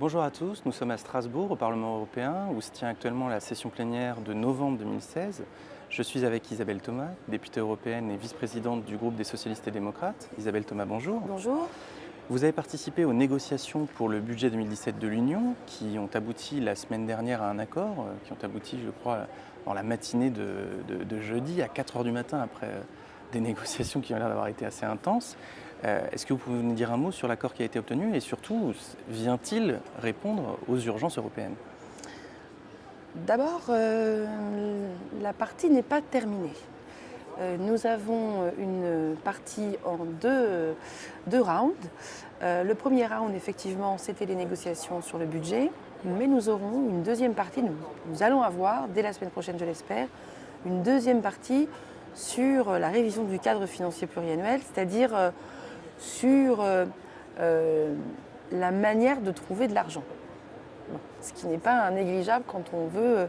Bonjour à tous, nous sommes à Strasbourg, au Parlement européen, où se tient actuellement la session plénière de novembre 2016. Je suis avec Isabelle Thomas, députée européenne et vice-présidente du groupe des socialistes et démocrates. Isabelle Thomas, bonjour. Bonjour. Vous avez participé aux négociations pour le budget 2017 de l'Union, qui ont abouti la semaine dernière à un accord, qui ont abouti, je crois, dans la matinée de jeudi, à 4 heures du matin, après des négociations qui ont l'air d'avoir été assez intenses. Est-ce que vous pouvez nous dire un mot sur l'accord qui a été obtenu et surtout, vient-il répondre aux urgences européennes ? D'abord, la partie n'est pas terminée. Nous avons une partie en deux rounds. Le premier round, effectivement, c'était les négociations sur le budget, mais nous aurons une deuxième partie, nous allons avoir, dès la semaine prochaine, je l'espère, une deuxième partie sur la révision du cadre financier pluriannuel, c'est-à-dire sur la manière de trouver de l'argent. Bon, ce qui n'est pas négligeable quand on veut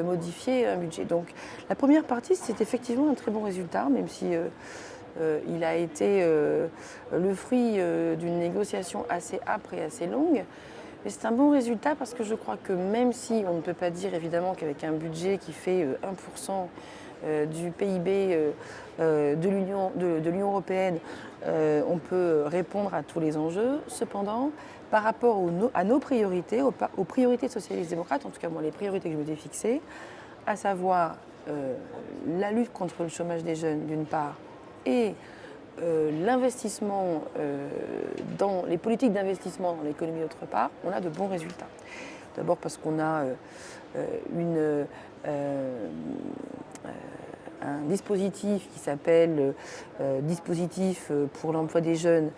modifier un budget. Donc la première partie, c'est effectivement un très bon résultat, même si il a été le fruit d'une négociation assez âpre et assez longue. Mais c'est un bon résultat parce que je crois que même si on ne peut pas dire évidemment qu'avec un budget qui fait 1% du PIB de l'Union européenne, on peut répondre à tous les enjeux. Cependant, par rapport à nos priorités, aux priorités socialistes-démocrates, en tout cas moi les priorités que je m'étais fixées, à savoir la lutte contre le chômage des jeunes d'une part et l'investissement dans les politiques d'investissement dans l'économie d'autre part, on a de bons résultats. D'abord parce qu'on a un dispositif qui s'appelle dispositif pour l'emploi des jeunes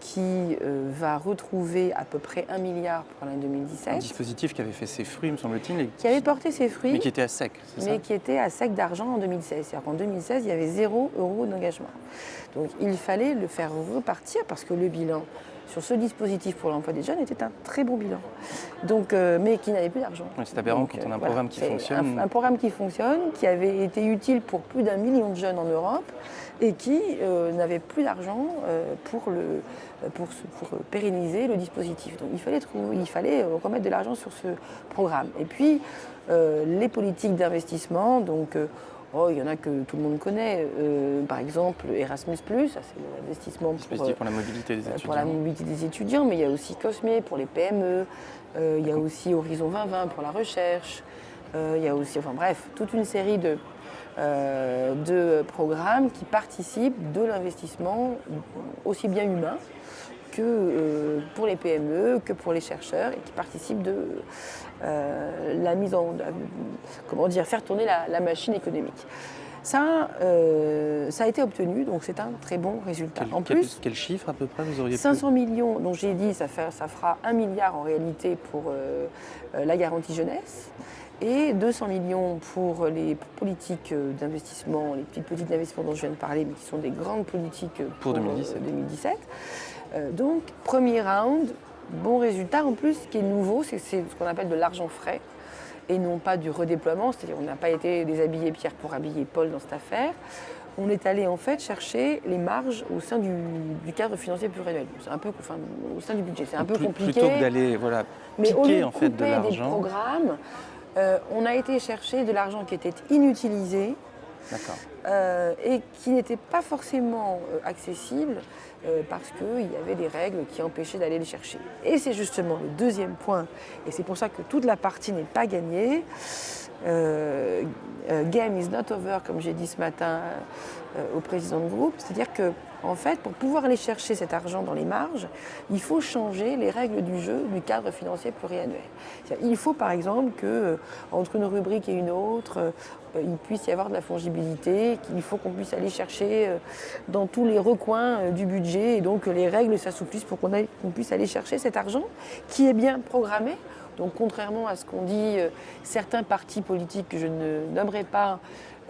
qui va retrouver à peu près 1 milliard pour l'année 2017. Un dispositif qui avait fait ses fruits, me semble-t-il. Qui avait porté ses fruits. Mais qui était à sec, c'est ça ? Mais qui était à sec d'argent en 2016. C'est-à-dire qu'en 2016, il y avait 0 € d'engagement. Donc il fallait le faire repartir parce que le bilan sur ce dispositif pour l'emploi des jeunes était un très bon bilan, donc, mais qui n'avait plus d'argent. Oui, c'est aberrant quand on a un programme qui fonctionne. Un programme qui fonctionne, qui avait été utile pour plus d'1 million de jeunes en Europe et qui n'avait plus d'argent pour pérenniser le dispositif. Donc il fallait remettre de l'argent sur ce programme. Et puis les politiques d'investissement, donc il y en a que tout le monde connaît, par exemple Erasmus+, ça c'est l'investissement pour la mobilité des étudiants. Pour la mobilité des étudiants, mais il y a aussi COSME pour les PME, il y a aussi Horizon 2020 pour la recherche, il y a aussi, enfin bref, toute une série de programmes qui participent de l'investissement aussi bien humain que pour les PME, que pour les chercheurs, et qui participent de la mise en... faire tourner la machine économique. Ça a été obtenu, donc c'est un très bon résultat. Quel chiffre à peu près vous auriez 500 millions, dont j'ai dit, ça fera 1 milliard en réalité pour la garantie jeunesse, et 200 millions pour les politiques d'investissement, les petites politiques d'investissement dont je viens de parler, mais qui sont des grandes politiques pour 2017. Donc, premier round, bon résultat. En plus, ce qui est nouveau, c'est ce qu'on appelle de l'argent frais et non pas du redéploiement. C'est-à-dire qu'on n'a pas été déshabiller Pierre pour habiller Paul dans cette affaire. On est allé en fait chercher les marges au sein du cadre financier pluriannuel. C'est un peu, au sein du budget. C'est un peu compliqué. Plutôt que d'aller piquer en fait de l'argent. Des programmes, on a été chercher de l'argent qui était inutilisé. Et qui n'était pas forcément accessible parce qu'il y avait des règles qui empêchaient d'aller les chercher. Et c'est justement le deuxième point, et c'est pour ça que toute la partie n'est pas gagnée. Game is not over, comme j'ai dit ce matin au président de groupe, c'est-à-dire que en fait, pour pouvoir aller chercher cet argent dans les marges, il faut changer les règles du jeu du cadre financier pluriannuel. Il faut par exemple qu'entre une rubrique et une autre, il puisse y avoir de la fongibilité, qu'il faut qu'on puisse aller chercher dans tous les recoins du budget, et donc que les règles s'assouplissent pour qu'on puisse aller chercher cet argent qui est bien programmé. Donc contrairement à ce qu'ont dit certains partis politiques que je ne nommerai pas,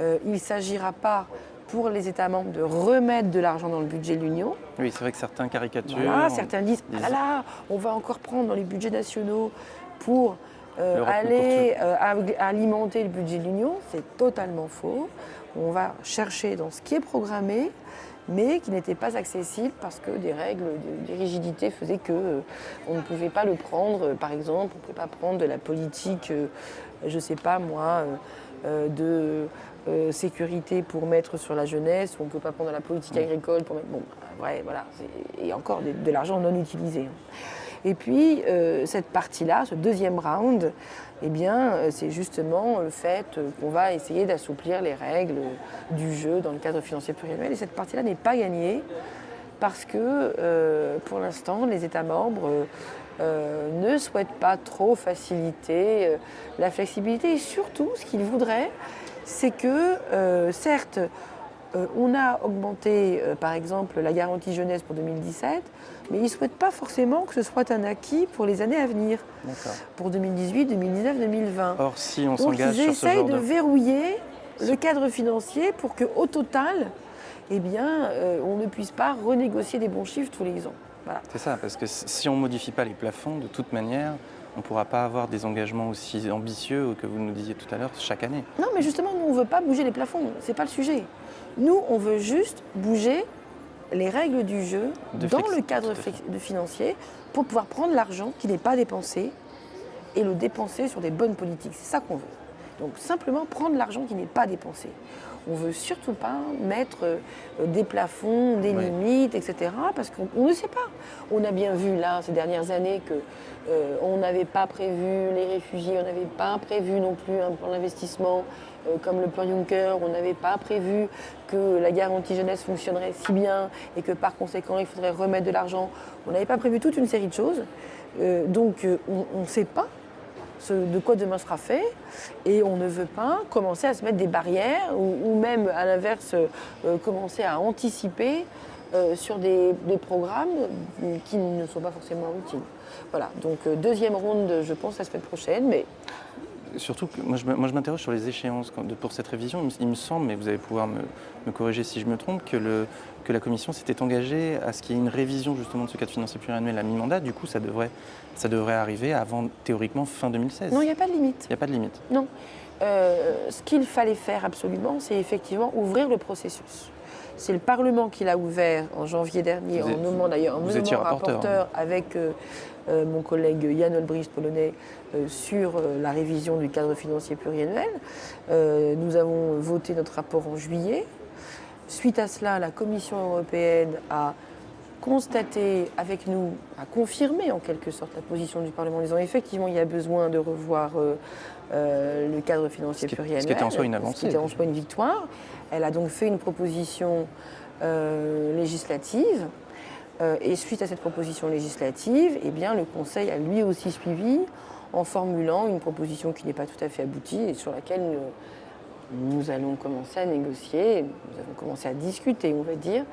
il ne s'agira pas pour les États membres de remettre de l'argent dans le budget de l'Union. Oui, c'est vrai que certains caricaturent. Voilà, certains disent « Ah là, on va encore prendre dans les budgets nationaux pour aller alimenter le budget de l'Union ». C'est totalement faux. On va chercher dans ce qui est programmé mais qui n'était pas accessible parce que des règles, des rigidités faisaient que on ne pouvait pas le prendre. Par exemple, on ne pouvait pas prendre de la politique, je ne sais pas moi, de sécurité pour mettre sur la jeunesse, ou on ne peut pas prendre de la politique agricole pour mettre... Bon, ouais, voilà, et encore de l'argent non utilisé. Et puis, cette partie-là, ce deuxième round, eh bien, c'est justement le fait qu'on va essayer d'assouplir les règles du jeu dans le cadre financier pluriannuel. Et cette partie-là n'est pas gagnée parce que, pour l'instant, les États membres ne souhaitent pas trop faciliter la flexibilité. Et surtout, ce qu'ils voudraient, c'est que, certes, on a augmenté, par exemple, la garantie jeunesse pour 2017, mais ils ne souhaitent pas forcément que ce soit un acquis pour les années à venir, pour 2018, 2019, 2020. Or, si on Donc s'engage ils sur ce essayent genre de verrouiller le cadre financier pour qu'au total, eh bien, on ne puisse pas renégocier des bons chiffres tous les ans. Voilà. C'est ça, parce que si on ne modifie pas les plafonds, de toute manière, on ne pourra pas avoir des engagements aussi ambitieux que vous nous disiez tout à l'heure chaque année. Non, mais justement, nous, on ne veut pas bouger les plafonds, ce n'est pas le sujet. Nous, on veut juste bouger les règles du jeu dans le cadre financier pour pouvoir prendre l'argent qui n'est pas dépensé et le dépenser sur des bonnes politiques. C'est ça qu'on veut. Donc simplement prendre l'argent qui n'est pas dépensé. On ne veut surtout pas mettre des plafonds, des limites, etc. Parce qu'on ne sait pas. On a bien vu là, ces dernières années, qu'on n'avait pas prévu les réfugiés, on n'avait pas prévu non plus un plan d'investissement comme le plan Juncker, on n'avait pas prévu que la garantie jeunesse fonctionnerait si bien et que par conséquent il faudrait remettre de l'argent. On n'avait pas prévu toute une série de choses. Donc on ne sait pas de quoi demain sera fait et on ne veut pas commencer à se mettre des barrières ou même à l'inverse commencer à anticiper sur des programmes qui ne sont pas forcément utiles. Voilà, donc deuxième ronde je pense la semaine prochaine, mais... Surtout que moi je m'interroge sur les échéances pour cette révision. Il me semble, mais vous allez pouvoir me corriger si je me trompe, que la Commission s'était engagée à ce qu'il y ait une révision justement de ce cadre financier pluriannuel à mi-mandat. Du coup, ça devrait arriver avant, théoriquement, fin 2016. Non, il n'y a pas de limite. Il n'y a pas de limite. Non. Ce qu'il fallait faire absolument, c'est effectivement ouvrir le processus. C'est le Parlement qui l'a ouvert en janvier dernier, en nommant d'ailleurs un rapporteur avec mon collègue Jan Olbricht, polonais, sur la révision du cadre financier pluriannuel. Nous avons voté notre rapport en juillet. Suite à cela, la Commission européenne a constaté avec nous, a confirmé en quelque sorte la position du Parlement en disant effectivement il y a besoin de revoir le cadre financier pluriannuel. Ce qui était en soi une avancée. Ce qui était en soi une victoire. Elle a donc fait une proposition législative. Et suite à cette proposition législative, eh bien, le Conseil a lui aussi suivi en formulant une proposition qui n'est pas tout à fait aboutie et sur laquelle nous allons commencer à négocier, nous avons commencé à discuter, on va dire,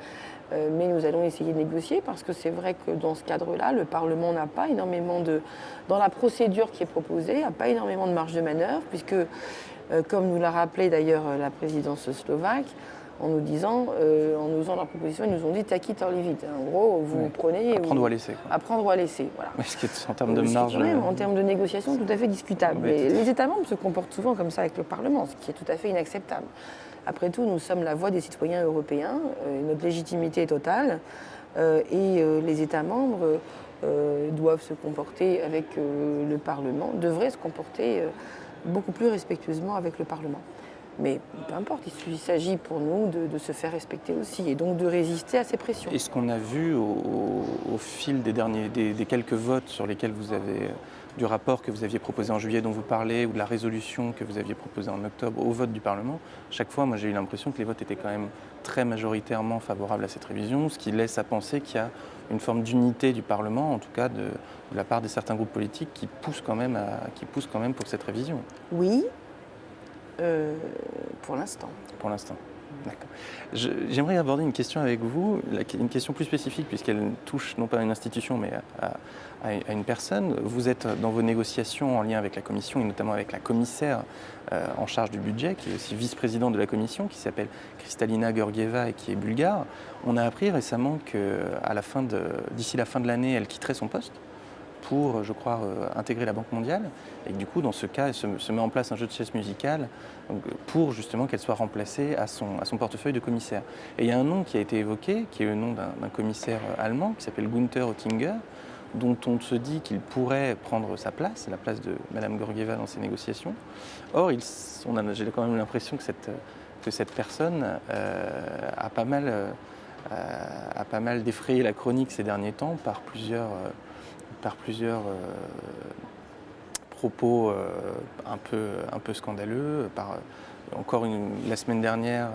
mais nous allons essayer de négocier parce que c'est vrai que dans ce cadre-là, le Parlement n'a pas énormément dans la procédure qui est proposée, n'a pas énormément de marge de manœuvre puisque, comme nous l'a rappelé d'ailleurs la présidence slovaque, en nous disant, en nous faisant la proposition, ils nous ont dit take it or leave it. En gros, vous prenez... Apprendre ou à laisser. Apprendre ou à laisser, voilà. Ce qui est en termes de marge... En termes de négociation, tout à fait discutable. Et les États membres se comportent souvent comme ça avec le Parlement, ce qui est tout à fait inacceptable. Après tout, nous sommes la voix des citoyens européens, notre légitimité est totale, et les États membres doivent se comporter avec le Parlement, devraient se comporter beaucoup plus respectueusement avec le Parlement. Mais peu importe, il s'agit pour nous de se faire respecter aussi et donc de résister à ces pressions. Et ce qu'on a vu au fil des quelques votes sur lesquels vous avez, du rapport que vous aviez proposé en juillet dont vous parlez ou de la résolution que vous aviez proposée en octobre au vote du Parlement, chaque fois, moi j'ai eu l'impression que les votes étaient quand même très majoritairement favorables à cette révision, ce qui laisse à penser qu'il y a une forme d'unité du Parlement, en tout cas de la part de certains groupes politiques qui poussent quand même pour cette révision. Oui. Pour l'instant. Pour l'instant. D'accord. J'aimerais aborder une question avec vous, une question plus spécifique puisqu'elle touche non pas à une institution mais à une personne. Vous êtes dans vos négociations en lien avec la Commission et notamment avec la commissaire en charge du budget qui est aussi vice-présidente de la Commission qui s'appelle Kristalina Georgieva et qui est bulgare. On a appris récemment que d'ici la fin de l'année, elle quitterait son poste pour, je crois, intégrer la Banque mondiale. Et du coup, dans ce cas, se met en place un jeu de chaises musicales donc, pour justement qu'elle soit remplacée à son portefeuille de commissaire. Et il y a un nom qui a été évoqué, qui est le nom d'un commissaire allemand, qui s'appelle Günther Oettinger, dont on se dit qu'il pourrait prendre sa place, la place de Mme Georgieva dans ces négociations. Or, j'ai quand même l'impression que cette personne a pas mal défrayé la chronique ces derniers temps par plusieurs propos un peu scandaleux, la semaine dernière,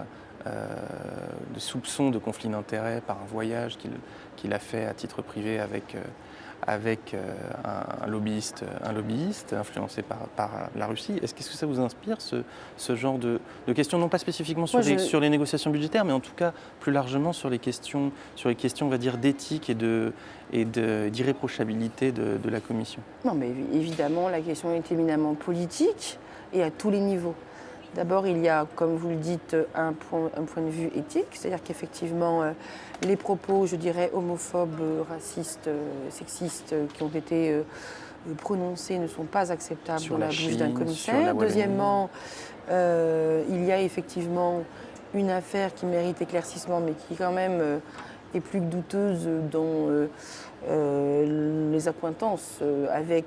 de soupçons de conflit d'intérêts par un voyage qu'il a fait à titre privé avec un lobbyiste influencé par la Russie. Qu'est-ce que ça vous inspire, ce genre de questions, non pas spécifiquement sur les négociations budgétaires, mais en tout cas plus largement sur les questions on va dire, d'éthique et d'irréprochabilité de la Commission? Non, mais évidemment, la question est éminemment politique et à tous les niveaux. D'abord, il y a, comme vous le dites, un point de vue éthique, c'est-à-dire qu'effectivement, les propos, je dirais, homophobes, racistes, sexistes qui ont été prononcés ne sont pas acceptables dans la bouche d'un commissaire. Deuxièmement, il y a effectivement une affaire qui mérite éclaircissement, mais qui quand même est plus que douteuse dans les accointances avec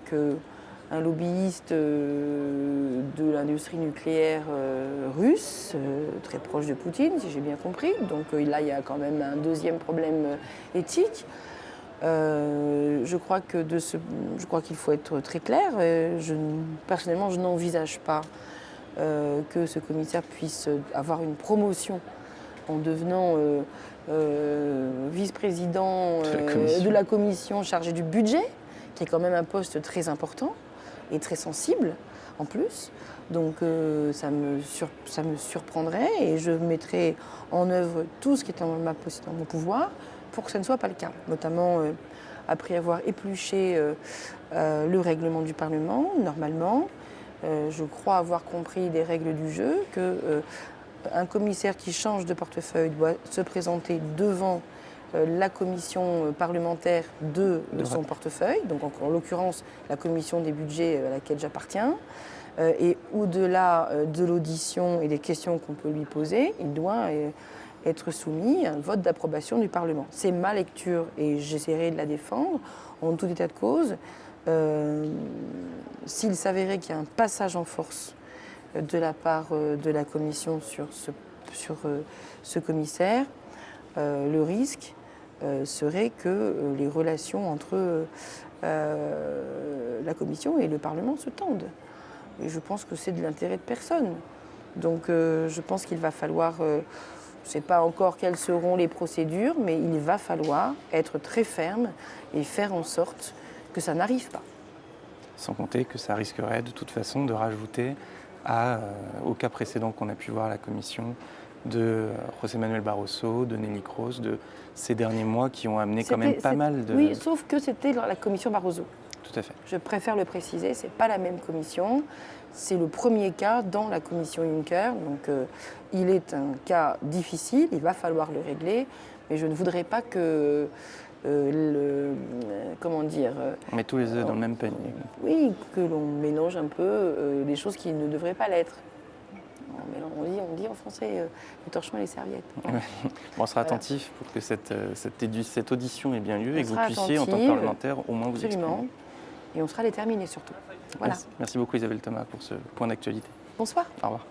un lobbyiste de l'industrie nucléaire russe, très proche de Poutine, si j'ai bien compris. Donc là, il y a quand même un deuxième problème éthique. Je crois qu'il faut être très clair. Personnellement, je n'envisage pas que ce commissaire puisse avoir une promotion en devenant vice-président de la commission chargée du budget, qui est quand même un poste très important et très sensible en plus. Donc ça me surprendrait et je mettrai en œuvre tout ce qui est en mon pouvoir pour que ce ne soit pas le cas, notamment après avoir épluché le règlement du Parlement. Normalement, je crois avoir compris les règles du jeu, qu'un commissaire qui change de portefeuille doit se présenter devant la commission parlementaire de son portefeuille, donc en l'occurrence la commission des budgets à laquelle j'appartiens, et au-delà de l'audition et des questions qu'on peut lui poser, il doit être soumis à un vote d'approbation du Parlement. C'est ma lecture et j'essaierai de la défendre en tout état de cause. S'il s'avérait qu'il y a un passage en force de la part de la Commission sur ce commissaire, le risque serait que les relations entre la Commission et le Parlement se tendent. Et je pense que c'est de l'intérêt de personne. Donc je pense qu'il va falloir, je ne sais pas encore quelles seront les procédures, mais il va falloir être très ferme et faire en sorte que ça n'arrive pas. Sans compter que ça risquerait de toute façon de rajouter au cas précédent qu'on a pu voir à la Commission de José Manuel Barroso, de Neelie Kroes, de ces derniers mois qui ont amené quand même pas mal de... Oui, sauf que c'était la Commission Barroso. Tout à fait. Je préfère le préciser, ce n'est pas la même commission. C'est le premier cas dans la commission Juncker. Donc il est un cas difficile, il va falloir le régler. Mais je ne voudrais pas que... on met tous les œufs dans le même panier. Oui, que l'on mélange un peu des choses qui ne devraient pas l'être. On dit en français les torchons et les serviettes. Ouais. Bon, on sera attentif pour que cette audition ait bien lieu et que vous puissiez, attentive, en tant que parlementaire, au moins vous exprimer. Absolument. Et on sera déterminés surtout. Voilà. Merci beaucoup Isabelle Thomas pour ce point d'actualité. Bonsoir. Au revoir.